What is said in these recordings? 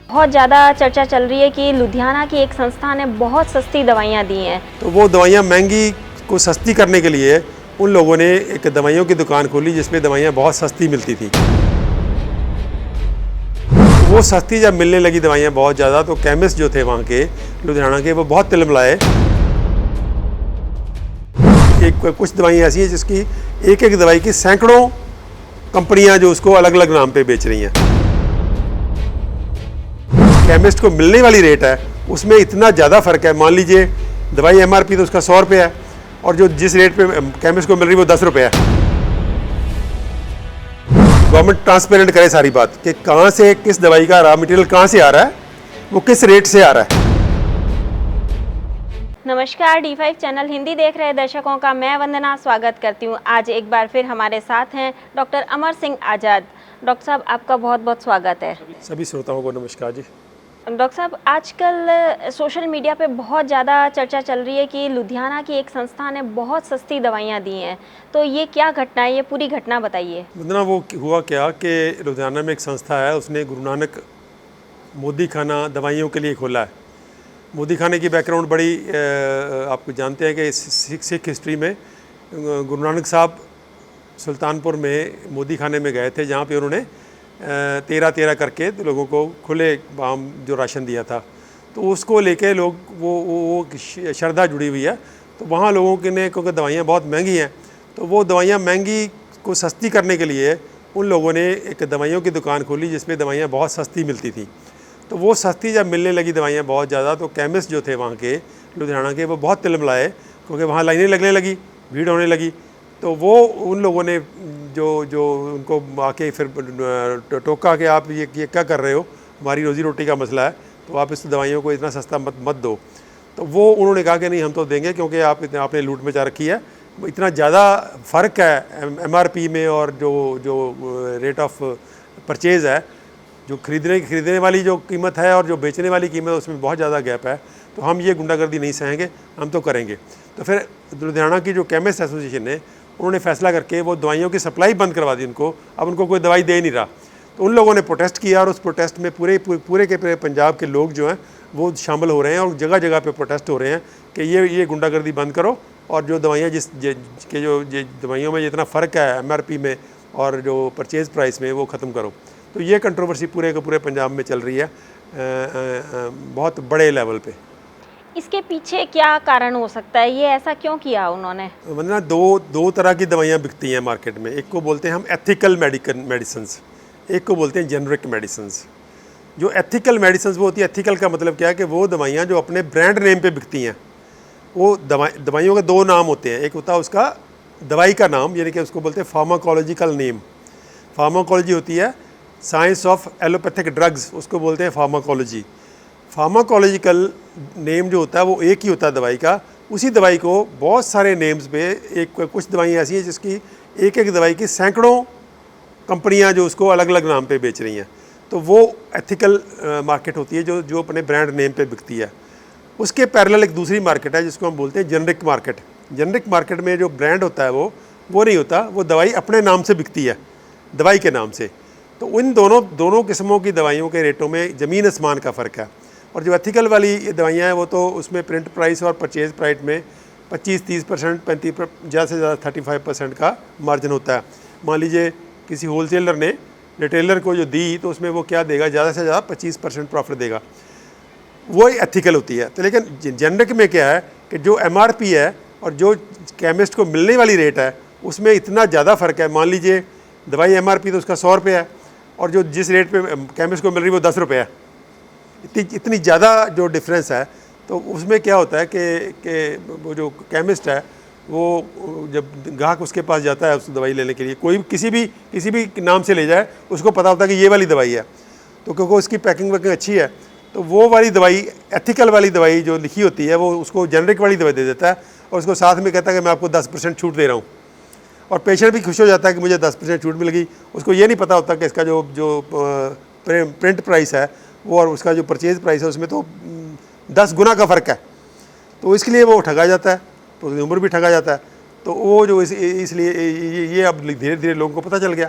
बहुत ज़्यादा चर्चा चल रही है कि लुधियाना की एक संस्था ने बहुत सस्ती दवाइयाँ दी हैं। तो वो दवाइयाँ महंगी को सस्ती करने के लिए उन लोगों ने एक दवाइयों की दुकान खोली जिसमें दवाइयाँ बहुत सस्ती मिलती थी। वो सस्ती जब मिलने लगी दवाइयाँ बहुत ज़्यादा, तो केमिस्ट जो थे वहाँ के लुधियाना के, वो बहुत तिलमिलाए। कुछ दवाइयाँ ऐसी हैं जिसकी एक एक दवाई की सैकड़ों कंपनियाँ जो उसको अलग अलग नाम पे बेच रही हैं। केमिस्ट को मिलने वाली रेट है उसमें इतना ज़्यादा फ़र्क है। मान लीजिए दवाई MRP तो उसका 100 रुपये है और जो जिस रेट पे केमिस्ट को मिल रही है वो 10 रुपये है। गवर्नमेंट ट्रांसपेरेंट करे सारी बात कि कहाँ से किस दवाई का रॉ मटेरियल कहाँ से आ रहा है, वो किस रेट से आ रहा है। नमस्कार, D5 चैनल हिंदी देख रहे दर्शकों का मैं वंदना स्वागत करती हूँ। आज एक बार फिर हमारे साथ हैं डॉक्टर अमर सिंह आज़ाद। डॉक्टर साहब, आपका बहुत बहुत स्वागत है। सभी श्रोताओं को नमस्कार जी। डॉक्टर साहब, आजकल सोशल मीडिया पे बहुत ज़्यादा चर्चा चल रही है कि लुधियाना की एक संस्था ने बहुत सस्ती दवाइयाँ दी हैं, तो ये क्या घटना है, ये पूरी घटना बताइए। वंदना, वो हुआ क्या कि लुधियाना में एक संस्था है, उसने गुरु नानक मोदी खाना दवाइयों के लिए खोला है। मोदी खाने की बैकग्राउंड बड़ी आपको जानते हैं कि सिख हिस्ट्री में गुरु नानक साहब सुल्तानपुर में मोदी खाने में गए थे, जहाँ पे उन्होंने 13-13 करके लोगों को खुले आम जो राशन दिया था। तो उसको लेके लोग वो श्रद्धा जुड़ी हुई है। तो वहाँ लोगों के ने, क्योंकि दवाइयाँ बहुत महंगी हैं, तो वो दवाइयाँ महंगी को सस्ती करने के लिए उन लोगों ने एक दवाइयों की दुकान खोली जिसमें दवाइयाँ बहुत सस्ती मिलती थी। तो वो सस्ती जब मिलने लगी दवाइयाँ बहुत ज़्यादा, तो केमिस्ट जो थे वहाँ के लुधियाना के, वो बहुत तिलमिलाए, क्योंकि वहाँ लाइनें लगने लगी, भीड़ होने लगी। तो वो उन लोगों ने जो उनको आके फिर टोका कि आप ये क्या कर रहे हो, हमारी रोज़ी रोटी का मसला है, तो आप इस दवाइयों को इतना सस्ता मत दो। तो वो उन्होंने कहा कि नहीं, हम तो देंगे, क्योंकि आपने लूट मचा रखी है। इतना ज़्यादा फ़र्क है MRP में और जो रेट ऑफ परचेज़ है, जो खरीदने वाली जो कीमत है और जो बेचने वाली कीमत है, उसमें बहुत ज़्यादा गैप है। तो हम ये गुंडागर्दी नहीं सहेंगे, हम तो करेंगे। तो फिर लुधियाना की जो केमिस्ट एसोसिएशन ने, उन्होंने फैसला करके वो दवाइयों की सप्लाई बंद करवा दी उनको। अब उनको कोई दवाई दे नहीं रहा। तो उन लोगों ने प्रोटेस्ट किया और उस प्रोटेस्ट में पूरे के पंजाब के लोग जो हैं वो शामिल हो रहे हैं और जगह जगह पे प्रोटेस्ट हो रहे हैं कि ये गुंडागर्दी बंद करो और जो दवाइयाँ जो दवाइयों में जितना फ़र्क है MRP में और जो परचेज़ प्राइस में, वो ख़त्म करो। तो ये कंट्रोवर्सी पूरे के पूरे पंजाब में चल रही है बहुत बड़े लेवल पे। इसके पीछे क्या कारण हो सकता है, ये ऐसा क्यों किया उन्होंने? वरना दो तरह की दवाइयाँ बिकती हैं मार्केट में। एक को बोलते हैं हम एथिकल मेडिसिन्स, एक को बोलते हैं जेनरिक मेडिसिन्स। जो एथिकल मेडिसिन्स वो होती है, एथिकल का मतलब क्या है कि वो दवाइयाँ जो अपने ब्रांड नेम पे बिकती हैं। वो दवाइयों के दो नाम होते हैं, एक होता है उसका दवाई का नाम, यानी कि उसको बोलते हैं फार्माकोलॉजिकल नेम। फार्माकोलॉजी होती है साइंस ऑफ एलोपैथिक ड्रग्स, उसको बोलते हैं फार्माकोलॉजी। फार्माकोलॉजिकल नेम जो होता है वो एक ही होता है दवाई का। उसी दवाई को बहुत सारे नेम्स पे, कुछ दवाइयाँ ऐसी हैं जिसकी एक एक दवाई की सैकड़ों कंपनियाँ जो उसको अलग अलग नाम पे बेच रही हैं। तो वो एथिकल मार्केट होती है जो अपने ब्रांड नेम पे बिकती है। उसके पैरेलल एक दूसरी मार्केट है जिसको हम बोलते हैं जेनरिक मार्केट। जेनरिक मार्केट में जो ब्रांड होता है वो नहीं होता, वो दवाई अपने नाम से बिकती है, दवाई के नाम से। तो इन दोनों किस्मों की दवाइयों के रेटों में ज़मीन आसमान का फ़र्क है। और जो एथिकल वाली दवाइयाँ हैं वो तो उसमें प्रिंट प्राइस और परचेज़ प्राइस में 25-30%, 35, ज़्यादा से ज़्यादा 35% का मार्जिन होता है। मान लीजिए किसी होलसेलर ने रिटेलर को जो दी, तो उसमें वो क्या देगा, ज़्यादा से ज़्यादा 25% प्रॉफिट देगा। वो एथिकल होती है। तो लेकिन जेनरिक में क्या है कि जो MRP है और जो केमिस्ट को मिलने वाली रेट है, उसमें इतना ज़्यादा फ़र्क है। मान लीजिए दवाई MRP तो उसका 100 रुपये है और जो जिस रेट पे केमिस्ट को मिल रही है वो 10 रुपये है। इतनी ज़्यादा जो डिफरेंस है, तो उसमें क्या होता है कि वो जो केमिस्ट है, वो जब ग्राहक उसके पास जाता है उस दवाई लेने के लिए, कोई किसी भी नाम से ले जाए, उसको पता होता है कि ये वाली दवाई है। तो क्योंकि उसकी पैकिंग वैकिंग अच्छी है, तो वो वाली दवाई, एथिकल वाली दवाई जो लिखी होती है, वो उसको जेनरिक वाली दवाई दे देता है और उसको साथ में कहता है कि मैं आपको 10% छूट दे रहा हूँ। और पेशेंट भी खुश हो जाता है कि मुझे 10% छूट मिल गई। उसको ये नहीं पता होता कि इसका जो प्रिंट प्राइस है वो और उसका जो परचेज़ प्राइस है उसमें तो 10 गुना का फ़र्क है। तो इसके लिए वो ठगा जाता है, तो उसकी उम्र भी ठगा जाता है। तो वो जो इसलिए ये अब धीरे धीरे लोगों को पता चल गया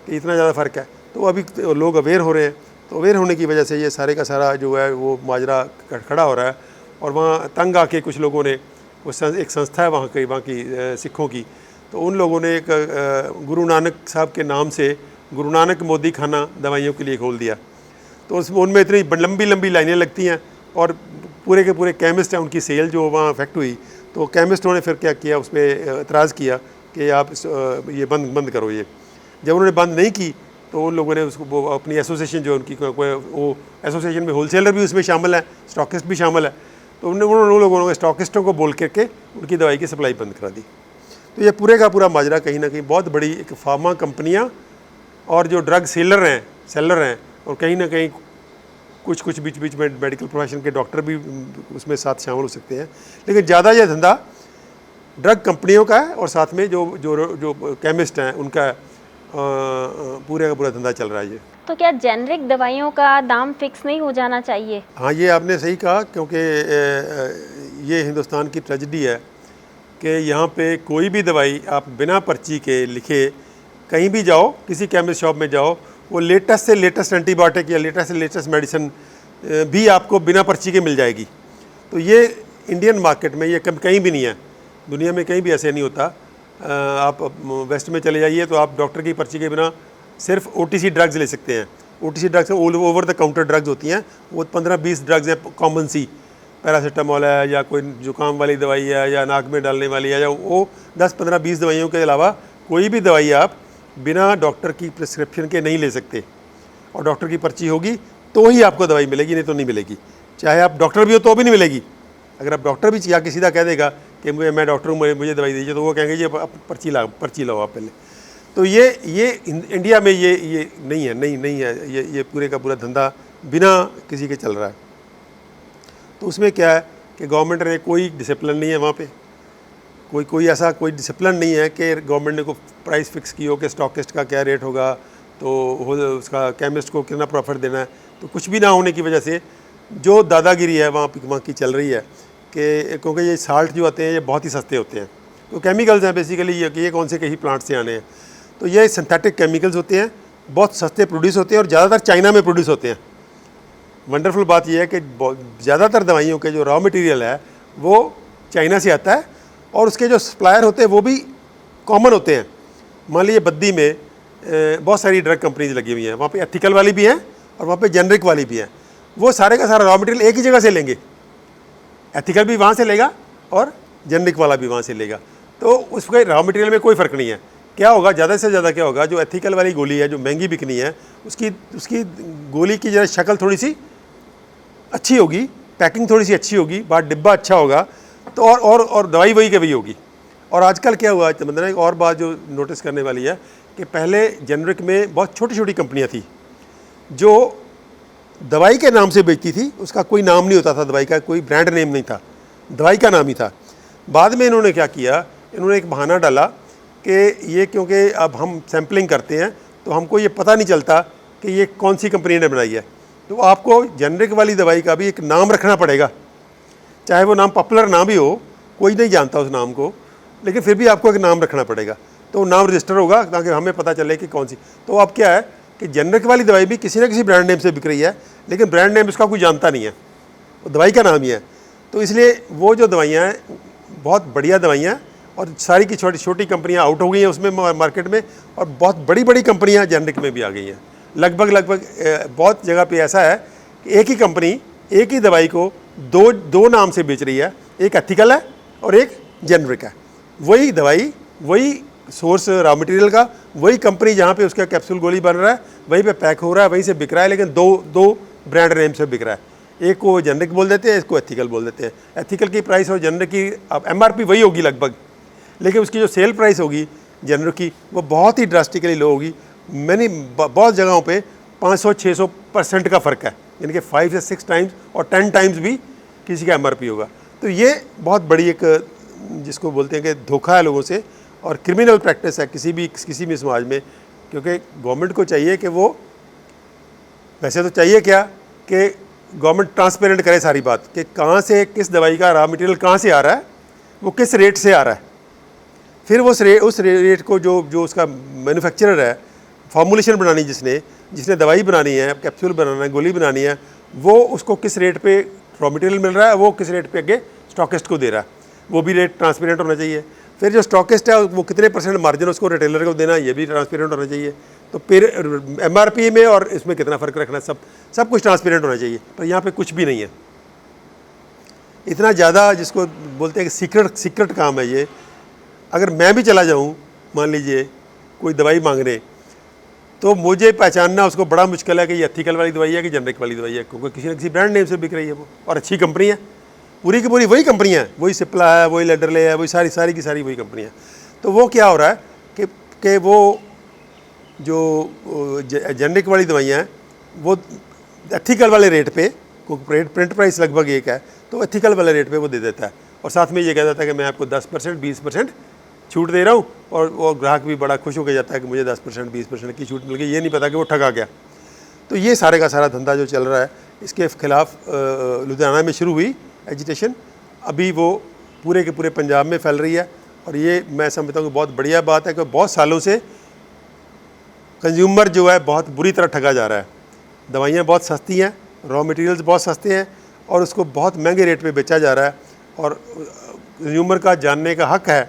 कि इतना ज़्यादा फ़र्क है, तो अभी लोग अवेयर हो रहे हैं। तो अवेयर होने की वजह से ये सारे का सारा जो है वो माजरा खड़ा हो रहा है। और वहाँ तंग आके कुछ लोगों ने, वो एक संस्था है वहाँ की सिखों की, तो उन लोगों ने एक गुरु नानक साहब के नाम से गुरु नानक मोदी खाना दवाइयों के लिए खोल दिया। तो उसमें उनमें इतनी लंबी लंबी लाइनें लगती हैं और पूरे के पूरे केमिस्ट हैं, उनकी सेल जो वहाँ अफेक्ट हुई। तो केमिस्टों ने फिर क्या किया, उस पर एतराज़ किया कि आप ये बंद करो। ये जब उन्होंने बंद नहीं की तो उन लोगों ने उसको, वो अपनी एसोसिएशन जो उनकी, वो एसोसिएशन में होलसेलर भी उसमें शामिल है, स्टॉकिस्ट भी शामिल है, तो उन लोगों ने स्टॉकिस्टों को बोल करके उनकी दवाई की सप्लाई बंद करा दी। तो ये पूरे का पूरा माजरा कहीं ना कहीं बहुत बड़ी एक फार्मा कंपनियाँ और जो ड्रग सेलर हैं और कहीं ना कहीं कुछ बीच में मेडिकल प्रोफेशन के डॉक्टर भी उसमें साथ शामिल हो सकते हैं, लेकिन ज़्यादा ये धंधा ड्रग कंपनियों का है और साथ में जो केमिस्ट हैं उनका पूरे का पूरा धंधा चल रहा है ये। तो क्या जेनरिक दवाइयों का दाम फिक्स नहीं हो जाना चाहिए? हाँ, ये आपने सही कहा, क्योंकि ये हिंदुस्तान की ट्रेजेडी है कि यहाँ पे कोई भी दवाई आप बिना पर्ची के लिखे कहीं भी जाओ, किसी केमिस्ट शॉप में जाओ, वो लेटेस्ट से लेटेस्ट एंटीबायोटिक या लेटेस्ट से लेटेस्ट मेडिसिन भी आपको बिना पर्ची के मिल जाएगी। तो ये इंडियन मार्केट में ये कहीं भी नहीं है, दुनिया में कहीं भी ऐसे नहीं होता। आप वेस्ट में चले जाइए तो आप डॉक्टर की पर्ची के बिना सिर्फ OTC ड्रग्स ले सकते हैं। OTC drugs over the counter drugs होती हैं, वो 15-20 ड्रग्स हैं कॉमन सी, पैरासीटामोल है या कोई जुकाम वाली दवाई है या नाक में डालने वाली है, या वो 10-15-20 दवाइयों के अलावा कोई भी दवाई आप बिना डॉक्टर की प्रिस्क्रिप्शन के नहीं ले सकते। और डॉक्टर की पर्ची होगी तो ही आपको दवाई मिलेगी, नहीं तो नहीं मिलेगी। चाहे आप डॉक्टर भी हो तो भी नहीं मिलेगी। अगर आप डॉक्टर भी जाके सीधा कह देगा कि मैं डॉक्टर हूँ, मुझे दवाई दीजिए, तो वो कहेंगे ये पर्ची लाओ आप पहले। तो ये इंडिया में ये नहीं है, ये पूरे का पूरा धंधा बिना किसी के चल रहा है। तो उसमें क्या है कि गवर्नमेंट ने कोई डिसिप्लिन नहीं है वहाँ पे, कोई ऐसा कोई डिसिप्लिन नहीं है कि गवर्नमेंट ने को प्राइस फिक्स की हो कि स्टॉकिस्ट का क्या रेट होगा, तो उसका केमिस्ट को कितना प्रॉफिट देना है। तो कुछ भी ना होने की वजह से जो दादागिरी है वहाँ की चल रही है कि क्योंकि ये साल्ट जो आते हैं ये बहुत ही सस्ते होते हैं, तो केमिकल्स हैं बेसिकली, ये कौन से कहीं प्लांट से आने हैं, तो ये सिंथेटिक केमिकल्स होते हैं, बहुत सस्ते प्रोड्यूस होते हैं और ज़्यादातर चाइना में प्रोड्यूस होते हैं। वंडरफुल बात यह है कि ज़्यादातर दवाइयों के जो रॉ मटेरियल है वो चाइना से आता है और उसके जो सप्लायर होते हैं वो भी कॉमन होते हैं। मान लीजिए बद्दी में बहुत सारी ड्रग कंपनीज लगी हुई हैं, वहाँ पे एथिकल वाली भी हैं और वहाँ पे जेनरिक वाली भी हैं। वो सारे का सारा रॉ मटेरियल एक ही जगह से लेंगे, एथिकल भी वहाँ से लेगा और जेनरिक वाला भी वहाँ से लेगा, तो उसके रॉ मटेरियल में कोई फ़र्क नहीं है। क्या होगा, ज़्यादा से ज़्यादा क्या होगा, जो एथिकल वाली गोली है जो महंगी बिकनी है उसकी गोली की जरा शक्ल थोड़ी सी अच्छी होगी, पैकिंग थोड़ी सी अच्छी होगी, बाहर डिब्बा अच्छा होगा, तो और दवाई वही के वही होगी। और आजकल क्या हुआ, मतलब एक और बात जो नोटिस करने वाली है कि पहले जेनरिक में बहुत छोटी छोटी कंपनियां थी जो दवाई के नाम से बेचती थी, उसका कोई नाम नहीं होता था, दवाई का कोई ब्रांड नेम नहीं था, दवाई का नाम ही था। बाद में इन्होंने क्या किया, इन्होंने एक बहाना डाला कि ये क्योंकि अब हम सैम्पलिंग करते हैं तो हमको ये पता नहीं चलता कि ये कौन सी कंपनी ने बनाई है, तो आपको जेनरिक वाली दवाई का भी एक नाम रखना पड़ेगा, चाहे वो नाम पॉपुलर ना भी हो, कोई नहीं जानता उस नाम को, लेकिन फिर भी आपको एक नाम रखना पड़ेगा, तो नाम रजिस्टर होगा ताकि हमें पता चले कि कौन सी। तो अब क्या है कि जेनरिक वाली दवाई भी किसी न किसी ब्रांड नेम से बिक रही है, लेकिन ब्रांड नेम इसका कोई जानता नहीं है, वो दवाई का नाम ही है। तो इसलिए वो जो दवाइयाँ हैं बहुत बढ़िया दवाइयाँ, और सारी की छोटी छोटी कंपनियाँ आउट हो गई हैं उसमें मार्केट में, और बहुत बड़ी बड़ी कंपनियाँ जेनरिक में भी आ गई हैं। लगभग बहुत जगह पे ऐसा है कि एक ही कंपनी एक ही दवाई को दो नाम से बेच रही है, एक एथिकल है और एक जेनरिक है। वही दवाई, वही सोर्स रॉ मटेरियल का, वही कंपनी जहाँ पे उसका कैप्सूल गोली बन रहा है वहीं पे पैक हो रहा है, वहीं से बिक रहा है, लेकिन दो ब्रांड नेम से बिक रहा है। एक को जेनरिक बोल देते हैं, एक को एथिकल बोल देते हैं। एथिकल की प्राइस और जेनरिक की अब MRP वही होगी लगभग, लेकिन उसकी जो सेल प्राइस होगी जेनरिक की वो बहुत ही ड्रास्टिकली लो होगी। बहुत जगहों पे 500-600% का फ़र्क है, यानी कि 5 से 6 टाइम्स और 10 टाइम्स भी किसी का MRP होगा। तो ये बहुत बड़ी एक जिसको बोलते हैं कि धोखा है लोगों से, और क्रिमिनल प्रैक्टिस है किसी भी समाज में। क्योंकि गवर्नमेंट को चाहिए कि वो, वैसे तो चाहिए क्या कि गवर्नमेंट ट्रांसपेरेंट करे सारी बात, कि कहाँ से किस दवाई का रॉ मटेरियल कहाँ से आ रहा है, वो किस रेट से आ रहा है, फिर उस रेट को जो उसका मैन्युफैक्चरर है फॉर्मुलेशन बनानी जिसने दवाई बनानी है, कैप्सूल बनाना है, गोली बनानी है, वो उसको किस रेट पे रॉ मटेरियल मिल रहा है, वो किस रेट पे आगे स्टॉकिस्ट को दे रहा है, वो भी रेट ट्रांसपेरेंट होना चाहिए। फिर जो स्टॉकिस्ट है वो कितने % मार्जिन उसको रिटेलर को देना, ये भी ट्रांसपेरेंट होना चाहिए। तो फिर MRP में और इसमें कितना फ़र्क रखना, सब कुछ ट्रांसपेरेंट होना चाहिए। पर यहाँ पे कुछ भी नहीं है, इतना ज़्यादा जिसको बोलते हैं कि सीक्रेट काम है ये। अगर मैं भी चला जाऊँ, मान लीजिए कोई दवाई मांगने, तो मुझे पहचानना उसको बड़ा मुश्किल है कि ये एथिकल वाली दवाई है कि जेनरिक वाली दवाई है, क्योंकि किसी न किसी ब्रांड नेम से बिक रही है वो, और अच्छी कंपनी है, पूरी की पूरी वही कंपनियाँ हैं, वही सिप्ला है, वही लेडरले है, वही सारी की सारी वही कंपनियाँ। तो वो क्या हो रहा है कि वो जो जेनरिक वाली दवाइयाँ हैं वो एथिकल वाले रेट पे, प्रिंट प्राइस लगभग एक है, तो एथिकल वाले रेट पे वो दे देता है, और साथ में ये कह देता है कि मैं आपको 10% 20% छूट दे रहा हूँ, और वो ग्राहक भी बड़ा खुश होकर जाता है कि मुझे 10% 20% की छूट मिल गई। ये नहीं पता कि वो ठगा गया। तो ये सारे का सारा धंधा जो चल रहा है, इसके खिलाफ लुधियाना में शुरू हुई एजिटेशन, अभी वो पूरे के पूरे पंजाब में फैल रही है। और ये मैं समझता हूँ कि बहुत बढ़िया बात है कि बहुत सालों से कंज्यूमर जो है बहुत बुरी तरह ठगा जा रहा है। दवाइयाँ बहुत सस्ती हैं, रॉ मटेरियल्स बहुत सस्ते हैं, और उसको बहुत महंगे रेट पे बेचा जा रहा है। और कंज्यूमर का जानने का हक है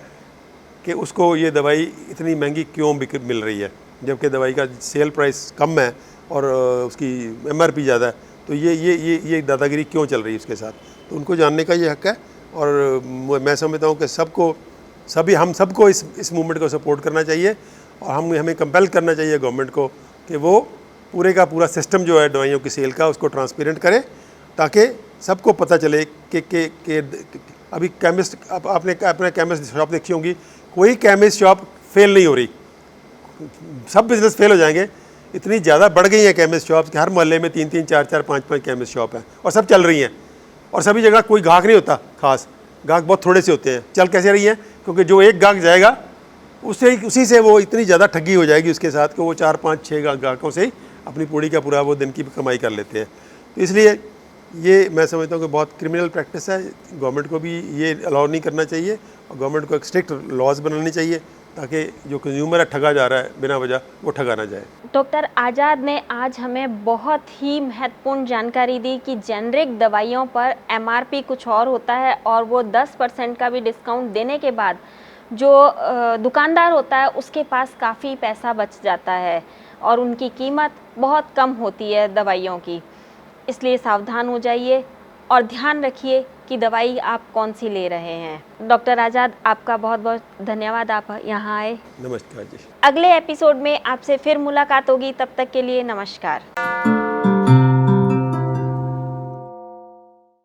कि उसको ये दवाई इतनी महंगी क्यों मिल रही है, जबकि दवाई का सेल प्राइस कम है और उसकी MRP ज़्यादा है। तो ये दादागिरी क्यों चल रही है उसके साथ, तो उनको जानने का ये हक है। और मैं समझता हूँ कि हम सबको इस मूवमेंट को सपोर्ट करना चाहिए, और हमें कंपेल करना चाहिए गवर्नमेंट को कि वो पूरे का पूरा सिस्टम जो है दवाइयों की सेल का, उसको ट्रांसपेरेंट करे, ताकि सबको पता चले कि अभी केमिस्ट, आपने अपना केमिस्ट शॉप देखी होंगी, कोई केमिस्ट शॉप फेल नहीं हो रही, सब बिजनेस फेल हो जाएंगे। इतनी ज़्यादा बढ़ गई हैं केमिस्ट शॉप्स कि हर मोहल्ले में 3-3 4-4 5-5 केमिस्ट शॉप हैं, और सब चल रही हैं, और सभी जगह कोई ग्राहक नहीं होता खास, ग्राहक बहुत थोड़े से होते हैं। चल कैसे रही हैं, क्योंकि जो एक ग्राहक जाएगा उसी से वो इतनी ज़्यादा ठगी हो जाएगी उसके साथ कि वो 4-5-6 ग्राहकों से ही अपनी पूरी का पूरा वो दिन की कमाई कर लेते हैं। तो इसलिए ये मैं समझता हूँ कि बहुत क्रिमिनल प्रैक्टिस है। गवर्नमेंट को भी ये अलाउ नहीं करना चाहिए, और गवर्नमेंट को एक स्ट्रिक्ट लॉज बनानी चाहिए, ताकि जो कंज्यूमर है ठगा जा रहा है बिना वजह, वो ठगा ना जाए। डॉक्टर आज़ाद ने आज हमें बहुत ही महत्वपूर्ण जानकारी दी कि जेनरिक दवाइयों पर MRP कुछ और होता है, और वो 10% का भी डिस्काउंट देने के बाद जो दुकानदार होता है उसके पास काफ़ी पैसा बच जाता है, और उनकी कीमत बहुत कम होती है दवाइयों की। इसलिए सावधान हो जाइए और ध्यान रखिए कि दवाई आप कौन सी ले रहे हैं। डॉक्टर आज़ाद, आपका बहुत बहुत धन्यवाद, आप यहाँ आए। नमस्कार जी। अगले एपिसोड में आपसे फिर मुलाकात होगी, तब तक के लिए नमस्कार।